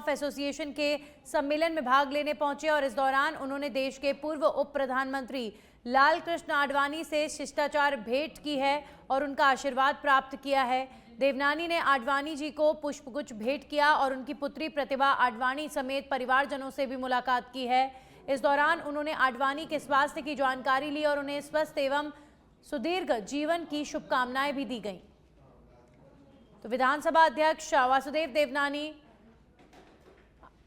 Of association के सम्मेलन में भाग लेने पहुंचे और इस दौरान उन्होंने देश के पूर्व उप प्रधानमंत्री लाल कृष्ण आडवाणी से शिष्टाचार भेंट की है और उनका आशीर्वाद प्राप्त किया है। देवनानी ने आडवाणी जी को पुष्पगुच्छ भेंट किया और उनकी पुत्री प्रतिभा आडवाणी समेत परिवारजनों से भी मुलाकात की है। इस दौरान उन्होंने आडवाणी के स्वास्थ्य की जानकारी ली और उन्हें स्वस्थ एवं सुदीर्घ जीवन की शुभकामनाएं भी दी गईं। तो विधानसभा अध्यक्ष वासुदेव देवनानी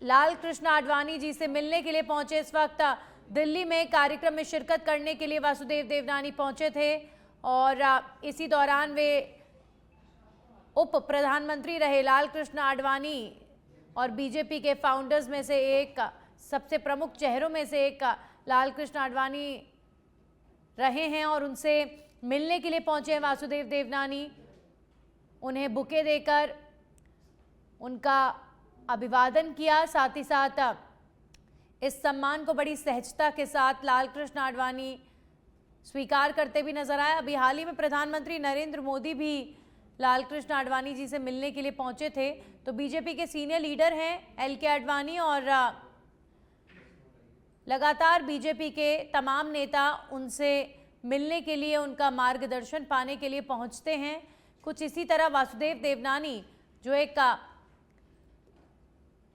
लाल कृष्ण आडवाणी जी से मिलने के लिए पहुंचे। इस वक्त दिल्ली में कार्यक्रम में शिरकत करने के लिए वासुदेव देवनानी पहुंचे थे और इसी दौरान वे उप प्रधानमंत्री रहे लाल कृष्ण आडवाणी और बीजेपी के फाउंडर्स में से एक, सबसे प्रमुख चेहरों में से एक लाल कृष्ण आडवाणी रहे हैं और उनसे मिलने के लिए पहुंचे हैं वासुदेव देवनानी। उन्हें बुके देकर उनका अभिवादन किया, साथ ही साथ इस सम्मान को बड़ी सहजता के साथ लाल कृष्ण आडवाणी स्वीकार करते भी नजर आए। अभी हाल ही में प्रधानमंत्री नरेंद्र मोदी भी लाल कृष्ण आडवाणी जी से मिलने के लिए पहुंचे थे। तो बीजेपी के सीनियर लीडर हैं एल के आडवाणी और लगातार बीजेपी के तमाम नेता उनसे मिलने के लिए, उनका मार्गदर्शन पाने के लिए पहुंचते हैं। कुछ इसी तरह वासुदेव देवनानी जो एक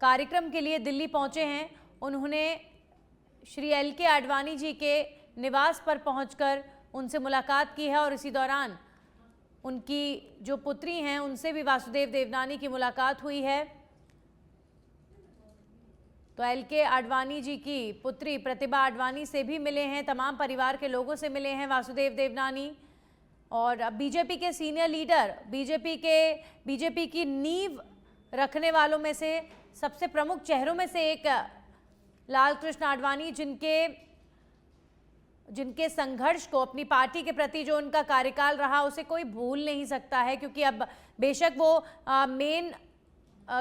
कार्यक्रम के लिए दिल्ली पहुंचे हैं, उन्होंने श्री एल के आडवाणी जी के निवास पर पहुंचकर उनसे मुलाकात की है और इसी दौरान उनकी जो पुत्री हैं उनसे भी वासुदेव देवनानी की मुलाकात हुई है। तो एल के आडवाणी जी की पुत्री प्रतिभा आडवाणी से भी मिले हैं, तमाम परिवार के लोगों से मिले हैं वासुदेव देवनानी। और बीजेपी के सीनियर लीडर, बीजेपी की नींव रखने वालों में से सबसे प्रमुख चेहरों में से एक लाल कृष्ण आडवाणी, जिनके संघर्ष को, अपनी पार्टी के प्रति जो उनका कार्यकाल रहा, उसे कोई भूल नहीं सकता है। क्योंकि अब बेशक वो मेन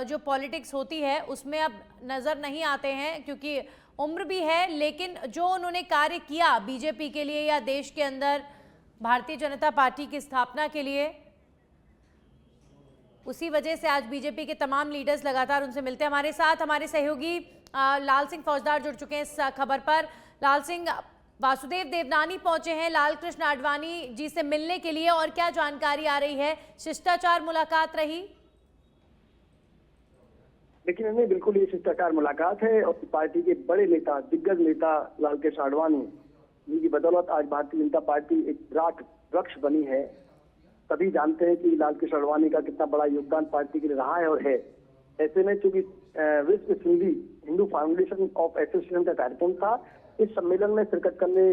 जो पॉलिटिक्स होती है उसमें अब नज़र नहीं आते हैं क्योंकि उम्र भी है, लेकिन जो उन्होंने कार्य किया बीजेपी के लिए या देश के अंदर भारतीय जनता पार्टी की स्थापना के लिए, उसी वजह से आज बीजेपी के तमाम लीडर्स लगातार उनसे मिलते हैं। हमारे साथ हमारे सहयोगी लाल सिंह फौजदार जुड़ चुके हैं इस खबर पर। लाल सिंह, वासुदेव देवनानी पहुंचे हैं लाल कृष्ण आडवाणी जी से मिलने के लिए और क्या जानकारी आ रही है? शिष्टाचार मुलाकात रही? लेकिन नहीं, बिल्कुल ये शिष्टाचार मुलाकात है और पार्टी के बड़े नेता, दिग्गज नेता लाल कृष्ण आडवाणी जी की बदौलत आज भारतीय जनता पार्टी एक विराट वृक्ष बनी है। सभी जानते हैं कि लाल कृष्ण आडवाणी का कितना बड़ा योगदान पार्टी के लिए रहा है और है। ऐसे में चूंकि विश्व Sindhi Hindu foundation of association का कार्यक्रम था, इस सम्मेलन में शिरकत करने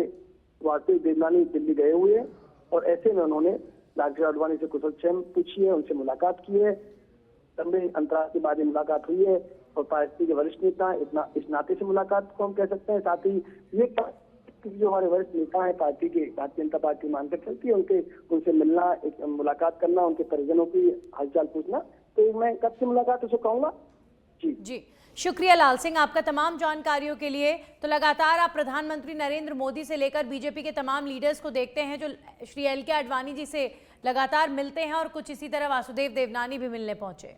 वासुदेव देवनानी दिल्ली गए हुए और ऐसे में उन्होंने लाल कृष्ण आडवाणी से कुशलक्षेम पूछी है, उनसे मुलाकात की है। लंबे अंतराल के बाद मुलाकात हुई है और पार्टी के वरिष्ठ नेता इस नाते से मुलाकात को हम कह सकते हैं। साथ ही ये जो हमारे वरिष्ठ नेता हैं पार्टी के, भारतीय जनता पार्टी मानकर चलती है, उनसे मिलना, एक मुलाकात करना, उनके परिजनों की हालचाल पूछना, तो मैं कब से मुलाकात उसको कहूँगा। जी, शुक्रिया लाल सिंह आपका तमाम जानकारियों के लिए। तो लगातार आप प्रधानमंत्री नरेंद्र मोदी से लेकर बीजेपी के तमाम लीडर्स को देखते हैं जो श्री एल के आडवाणी जी से लगातार मिलते हैं और कुछ इसी तरह वासुदेव देवनानी भी मिलने पहुंचे।